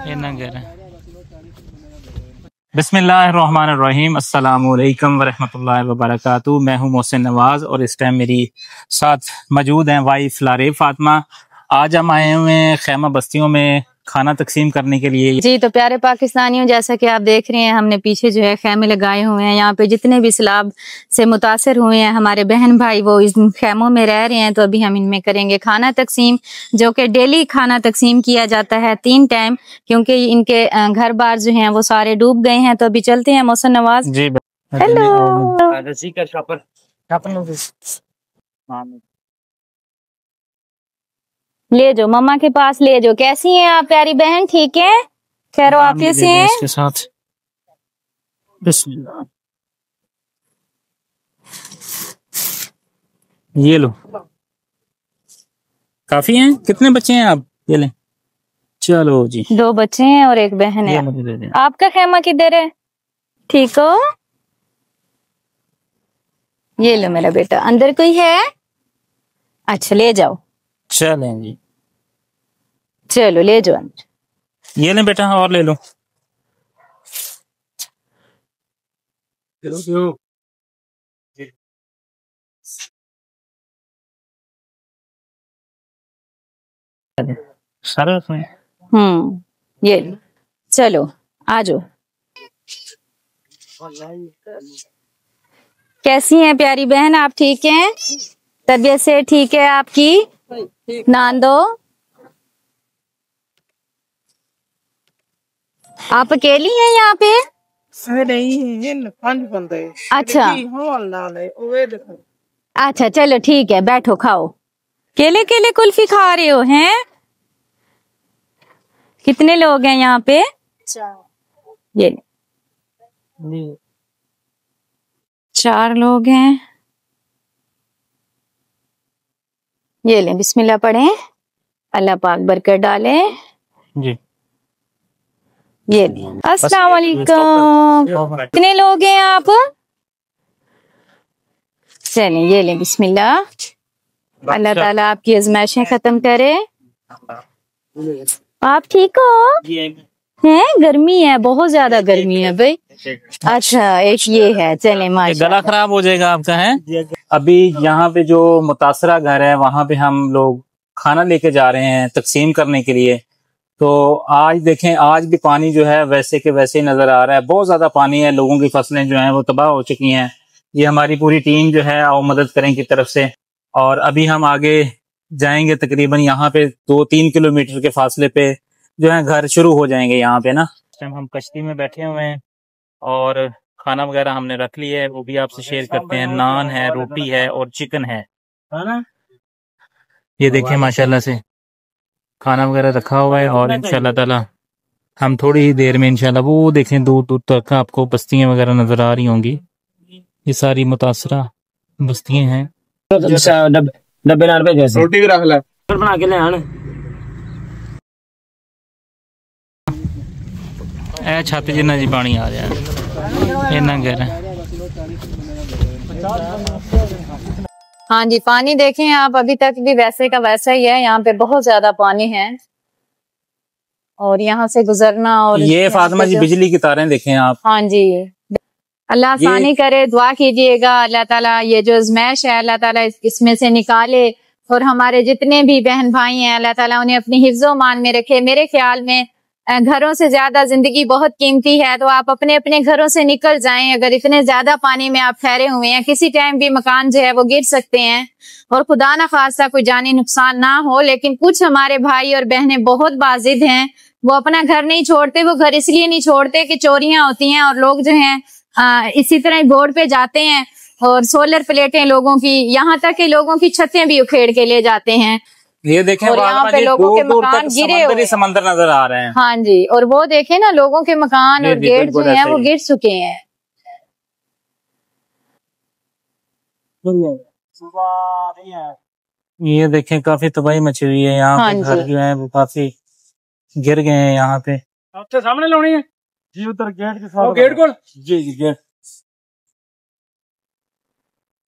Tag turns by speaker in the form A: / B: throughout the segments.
A: ये ना कह रहे। बिस्मिल्लाहिर्रहमानिर्रहीम, अस्सलामु अलैकुम वरहमतुल्लाहि वबरकातुहू। मैं हूँ मोहसिन नवाज और इस टाइम मेरी साथ मौजूद हैं वाइफ लारेब फातिमा। आज हम आए हुए हैं खैमा बस्तियों में खाना तकसीम करने के लिए।
B: जी तो प्यारे पाकिस्तानियों, जैसा कि आप देख रहे हैं, हमने पीछे जो है खैमे लगाए हुए हैं। यहाँ पे जितने भी सैलाब से मुतासर हुए हैं हमारे बहन भाई, वो इस खैमों में रह रहे हैं। तो अभी हम इनमें करेंगे खाना तकसीम, जो कि डेली खाना तकसीम किया जाता है 3 टाइम, क्योंकि इनके घर बार जो हैं वो सारे डूब गए हैं। तो अभी चलते हैं मोहसिन नवाज जी। हेलो, ले जाओ मम्मा के पास ले जाओ। कैसी हैं आप प्यारी बहन? ठीक है, खैर वाफियत से हैं?
A: इसके साथ बिस्मिल्लाह, ये लो। काफी हैं? कितने बच्चे हैं आप? ये लें। चलो जी,
B: 2 बच्चे हैं और 1 बहन है।
A: मुझे दे दें।
B: आपका खैमा किधर है? ठीक हो? ये लो मेरा बेटा, अंदर कोई है? अच्छा ले जाओ।
A: चलें जी,
B: चलो ले जाओ अंदर।
A: ये लें बेटा, और ले लो। सारे रखें।
B: ये लो, चलो आ जाओ। कैसी हैं प्यारी बहन आप? ठीक हैं? तबीयत से ठीक है आपकी? नान दो। आप अकेली हैं यहाँ पे? अच्छा अच्छा, चलो ठीक है, बैठो खाओ। केले केले कुल्फी खा रहे हो हैं? कितने लोग हैं यहाँ पे? 4। ये 4 लोग हैं। ये लें, बिस्मिल्लाह पढ़ें, अल्लाह पाक बरकत डाले
A: जी।
B: ये लें। अस्सलाम वालेकुम। कितने लोग हैं आप? चलें, ये लें, बिस्मिल्लाह। अल्लाह ताला आपकी आजमाइशें खत्म करे। आप ठीक हो? हैं? गर्मी है, बहुत ज्यादा गर्मी है भाई। अच्छा, एक ये है। चलें, माशाल्लाह।
A: गला खराब हो जाएगा आपका है। अभी यहाँ पे जो मुतासरा घर है वहां पे हम लोग खाना लेके जा रहे हैं तकसीम करने के लिए। तो आज देखें, आज भी पानी जो है वैसे के वैसे ही नजर आ रहा है। बहुत ज्यादा पानी है, लोगों की फसलें जो हैं वो तबाह हो चुकी हैं। ये हमारी पूरी टीम जो है वो मदद करें की तरफ से। और अभी हम आगे जाएंगे, तकरीबन यहाँ पे 2-3 किलोमीटर के फासले पे जो है घर शुरू हो जाएंगे यहाँ पे ना। इस टाइम हम कश्ती में बैठे हुए हैं और खाना वगैरह हमने रख लिया है, वो भी आपसे शेयर करते हैं। नान है, रोटी है और चिकन है ना। ये देखें माशाल्लाह से खाना वगैरह रखा हुआ है। और इंशाल्लाह ताला हम थोड़ी ही देर में इंशाल्लाह, वो देखें दूर दूर तक आपको बस्तियां वगैरह नजर आ रही होंगी। ये सारी मुतासरा बस्तियां हैं।
C: डब्बे नाल भेजो, रोटी भी रख ले, बना के ले आन।
A: छत जिन्ना जी पानी आ रहा है, इन्ना कह रहे।
B: हाँ जी, पानी देखें आप, अभी तक भी वैसे का वैसा ही है। यहाँ पे बहुत ज्यादा पानी है और यहाँ से गुजरना। और
A: ये फातिमा जी बिजली की तारें देखें आप।
B: हाँ जी, अल्लाह आसानी करे, दुआ कीजिएगा अल्लाह ताला ये जो अज़मैश है अल्लाह ताला इसमें से निकाले। और हमारे जितने भी बहन भाई हैं अल्लाह ताला उन्हें अपनी हिफ्ज़ो मान में रखे। मेरे ख्याल में घरों से ज्यादा जिंदगी बहुत कीमती है, तो आप अपने अपने घरों से निकल जाएं। अगर इतने ज्यादा पानी में आप ठहरे हुए हैं, किसी टाइम भी मकान जो है वो गिर सकते हैं और खुदा ना खास्ता कोई जानी नुकसान ना हो। लेकिन कुछ हमारे भाई और बहनें बहुत बाजिद हैं, वो अपना घर नहीं छोड़ते। वो घर इसलिए नहीं छोड़ते कि चोरियां होती हैं और लोग जो हैं इसी तरह बोर्ड पे जाते हैं और सोलर प्लेटें लोगों की, यहाँ तक कि लोगों की छतें भी उखेड़ के ले जाते हैं।
A: ये देखें,
B: और यहाँ पे लोगों के मकान गिरे हुए,
A: समंदर नजर आ रहे हैं।
B: हाँ जी, और वो देखें ना, लोगों के मकान और गेट जो हैं वो गिर चुके हैं।
A: ये देखें, काफी तबाही मची हुई है यहाँ पे। घर जो है वो काफी गिर गए हैं यहाँ पे।
C: आपके सामने लानी है जी, उधर गेट के साथ। गेट को जी जी गेट।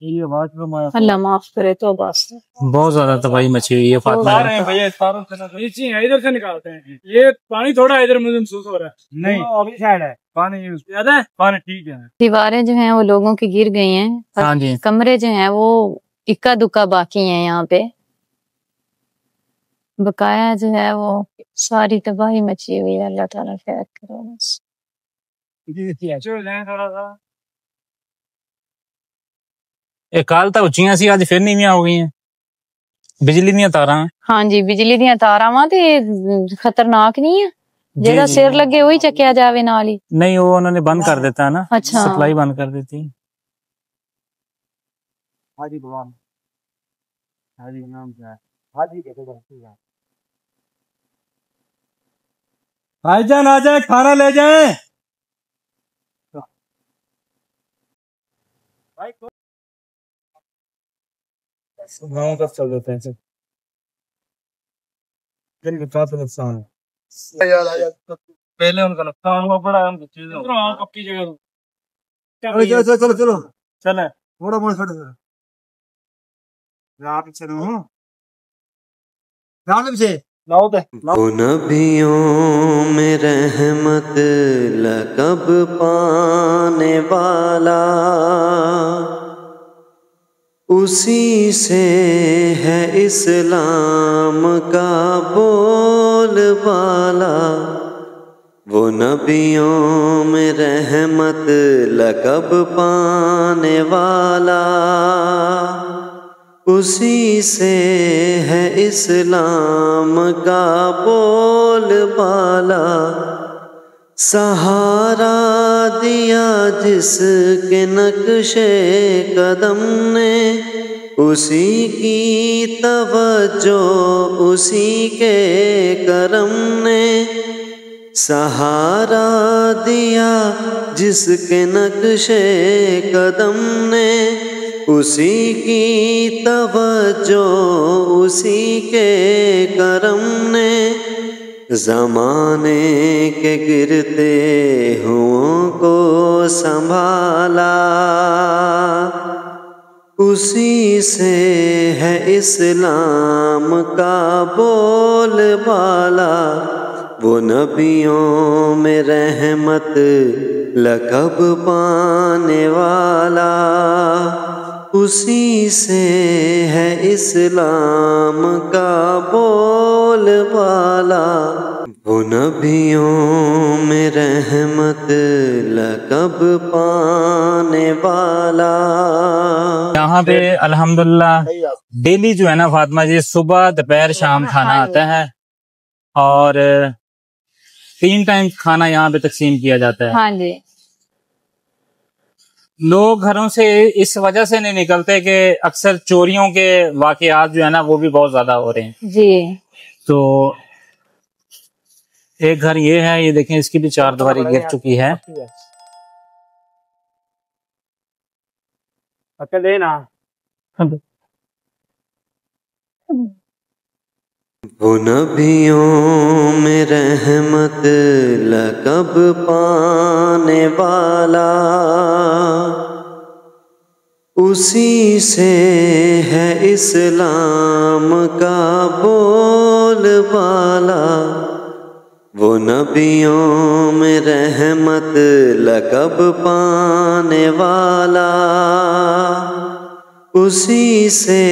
B: अल्लाह माफ करे तो बस।
A: बहुत ज्यादा तबाही मची हुई है फातिमा।
D: भैया इधर से निकालते हैं, ये पानी थोड़ा इधर मुझे महसूस हो रहा है। नहीं अभी साइड है पानी, ज्यादा है पानी, ठीक है।
B: दीवारें जो हैं वो लोगों की गिर गई हैं।
A: हाँ जी।
B: कमरे जो हैं वो इक्का दुक्का बाकी हैं यहाँ पे। बकाया जो है वो सारी तबाही मची हुई है। अल्लाह ताला खैर करो बस।
D: थोड़ा सा
A: एक काल तो उचियां सी आज फिर नीवियां हो गई हैं। बिजली ਦੀਆਂ ਤਾਰਾਂ।
B: हाँ जी बिजली ਦੀਆਂ ਤਾਰਾਂ ਵਾ ਤੇ खतरनाक नहीं है। जेड़ा सिर लगे वही चक्या जावे नाल ही।
A: नहीं वो उन्होंने बंद कर देता है ना।
B: अच्छा।
A: सप्लाई बंद कर देती है।
D: हाजी भगवान, हाजी नाम क्या है? हाजी देखो भाईजान आ जाए, खाना ले जाए। गाँव तक चल देते हैं दिन के साथ नुकसान है यार। पहले उनका नुकसान हुआ बड़ा, हम पक्की जगह चलो चलो चलो चलो चले थोड़ा बहुत
E: वो नबियों में रहमत लक़ब पाने वाला, उसी से है इस्लाम का बोलबाला। वो नबियों में रहमत लक़ब पाने वाला, उसी से है इस्लाम का बोलबाला। सहारा दिया जिसके नक्शे कदम ने, उसी की तवज्जो उसी के करम ने। सहारा दिया जिसके नक्शे कदम ने, उसी की तवज्जो उसी के करम ने। ज़माने के गिरते हुओं को संभाला, उसी से है इस्लाम का बोलबाला। वो नबियों में रहमत लक़ब पाने वाला, उसी से है इस्लाम का बोलबाला। वो नबियों में रहमत लक़ब पाने वाला।
A: यहाँ पे अल्हम्दुलिल्लाह डेली जो है ना फातिमा जी, सुबह दोपहर शाम खाना आता है और 3 टाइम खाना यहाँ पे तकसीम किया जाता है।
B: हाँ जी।
A: लोग घरों से इस वजह से नहीं निकलते कि अक्सर चोरियों के वाकयात जो है ना वो भी बहुत ज्यादा हो रहे हैं
B: जी।
A: तो एक घर ये है, ये देखें इसकी भी 4 दीवारी गिर चुकी है।
D: लेना
E: वो नबियों में रहमत लक़ब पाने वाला, उसी से है इस्लाम का बोलबाला। वो नबियों में रहमत लक़ब पाने वाला, उसी से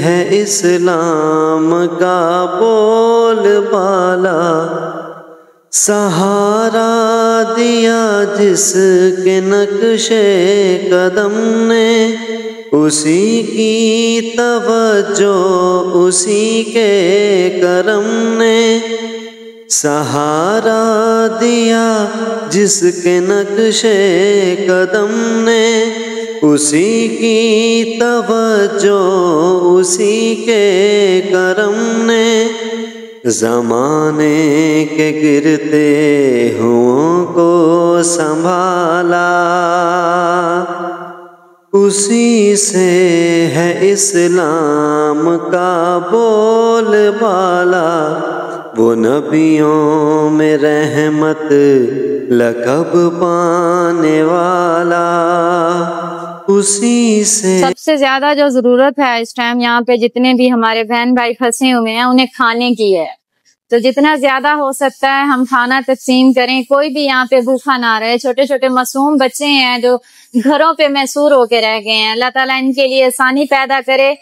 E: है इस्लाम का बोलबाला। सहारा दिया जिसके नक्शे कदम ने, उसी की तवज्जो उसी के करम ने। सहारा दिया जिसके नक्शे कदम ने, उसी की तवज्जो उसी के करम ने। ज़माने के गिरते हुओं को संभाला, उसी से है इस्लाम का बोलबाला। वो नबियों में रहमत लक़ब पाने वाला, उसी से
B: सबसे ज्यादा जो जरूरत है इस टाइम यहाँ पे जितने भी हमारे बहन भाई फंसे हुए हैं उन्हें खाने की है। तो जितना ज्यादा हो सकता है हम खाना तकसीम करें, कोई भी यहाँ पे भूखा ना रहे। छोटे छोटे मासूम बच्चे हैं जो घरों पे मैसूर होके रह गए हैं, अल्लाह ताला इनके लिए आसानी पैदा करे।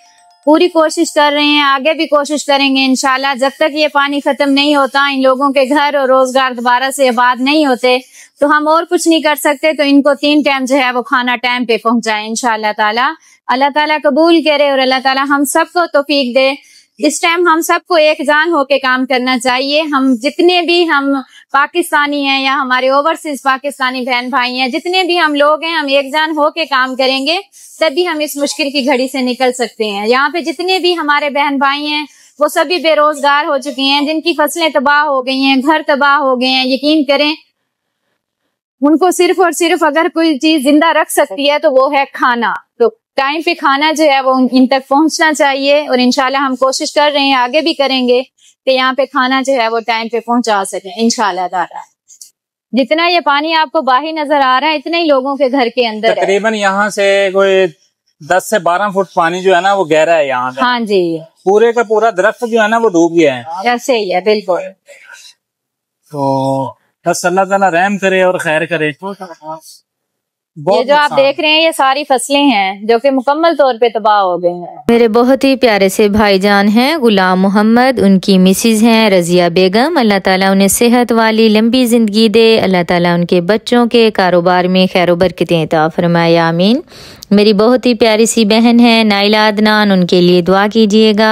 B: पूरी कोशिश कर रहे हैं, आगे भी कोशिश करेंगे इंशाल्लाह। जब तक ये पानी खत्म नहीं होता, इन लोगों के घर और रोजगार दोबारा से आबाद नहीं होते, तो हम और कुछ नहीं कर सकते। तो इनको 3 टाइम जो है वो खाना टाइम पे पहुंचाए इंशाल्लाह ताला। अल्लाह ताला कबूल करे और अल्लाह ताला हम सबको तौफीक दे। इस टाइम हम सबको एक जान होके काम करना चाहिए। हम जितने भी हम पाकिस्तानी हैं या हमारे ओवरसीज पाकिस्तानी बहन भाई हैं, जितने भी हम लोग हैं, हम एक जान होके काम करेंगे तभी हम इस मुश्किल की घड़ी से निकल सकते हैं। यहाँ पे जितने भी हमारे बहन भाई हैं वो सभी बेरोजगार हो चुके हैं, जिनकी फसलें तबाह हो गई हैं, घर तबाह हो गए हैं। यकीन करें उनको सिर्फ और सिर्फ अगर कोई चीज जिंदा रख सकती है तो वो है खाना। तो टाइम पे खाना जो है वो इन तक पहुंचना चाहिए और इंशाल्लाह हम कोशिश कर रहे हैं, आगे भी करेंगे कि यहाँ पे खाना जो है वो टाइम पे पहुंचा सके इंशाल्लाह ताला। जितना ये पानी आपको बाहर नजर आ रहा है इतने ही लोगों के घर के अंदर
A: तकरीबन यहाँ से कोई 10 से 12 फुट पानी जो है ना वो गहरा है यहाँ पे।
B: हाँ जी,
A: पूरे का पूरा दरख्त जो है ना वो डूब गया है।
B: ऐसे ही है बिल्कुल।
A: तो बस अल्लाह ताला रहम करे और खैर करे।
B: ये जो आप देख रहे हैं ये सारी फसलें हैं जो कि मुकम्मल तौर पे तबाह हो गए हैं।
F: मेरे बहुत ही प्यारे से भाईजान हैं गुलाम मोहम्मद, उनकी मिसेज हैं रजिया बेगम। अल्लाह ताला उन्हें सेहत वाली लंबी ज़िंदगी दे। अल्लाह ताला उनके बच्चों के कारोबार में खैर बरकतें अता फरमाए, आमीन। मेरी बहुत ही प्यारी सी बहन है नाइला अदनान, उनके लिए दुआ कीजिएगा।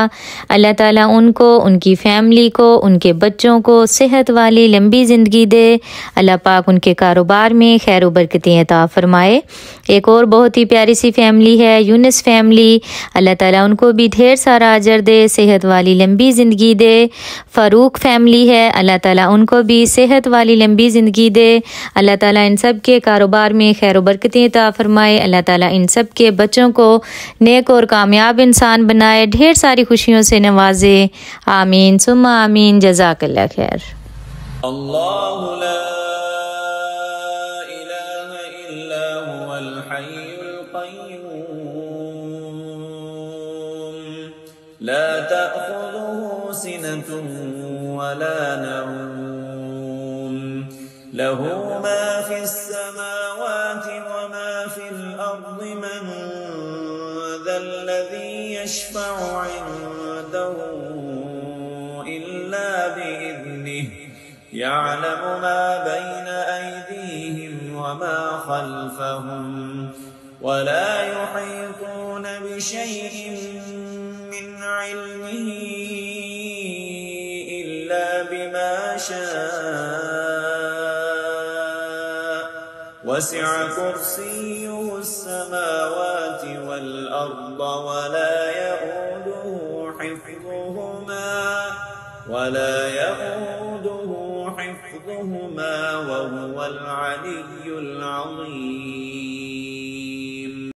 F: अल्लाह ताला उनको, उनकी फैमिली को, उनके बच्चों को सेहत वाली लंबी ज़िंदगी दे। अल्लाह पाक उनके कारोबार में खैर बरकतें अता फरमाए। एक और बहुत ही प्यारी सी फैमिली है यूनिस फैमिली, अल्लाह ताला उनको भी ढेर सारा अजर दे, सेहत वाली लंबी ज़िंदगी दे। फ़ारूक फैमिली है, अल्लाह ताला उनको भी सेहत वाली लंबी ज़िंदगी दे। अल्लाह ताला इन सब के कारोबार में खैर बरकतें अता फरमाए। अल्लाह ताला इन सब के बच्चों को नेक और कामयाब इंसान बनाए, ढेर सारी खुशियों से नवाजे, आमीन सुम्मा आमीन। जज़ाकल्लाह खैर।
G: अल्लाहु ला इलाहा इल्ला हुवल हय्युल क़य्यूम ला तअख़ुज़ुहु सिनतुन वला नऊम लहू मा फ़िस समावाति व मा फ़िल अर्ज़ि मन ज़ल्लज़ी यशफ़अु इन्दहु इल्ला बिइज़्निहि यअलमु मा बैन अयदीहिम व मा खल्फहुम वला युहीतून बिशैइन मिन इल्मिही इल्ला बिमा शाअ वसिअ कुर्सियुहु अस्समावाति वल अर्ज़ वला यऊदुहु हिफ्ज़ुहुमा वहुवल अलिय्युल अज़ीम।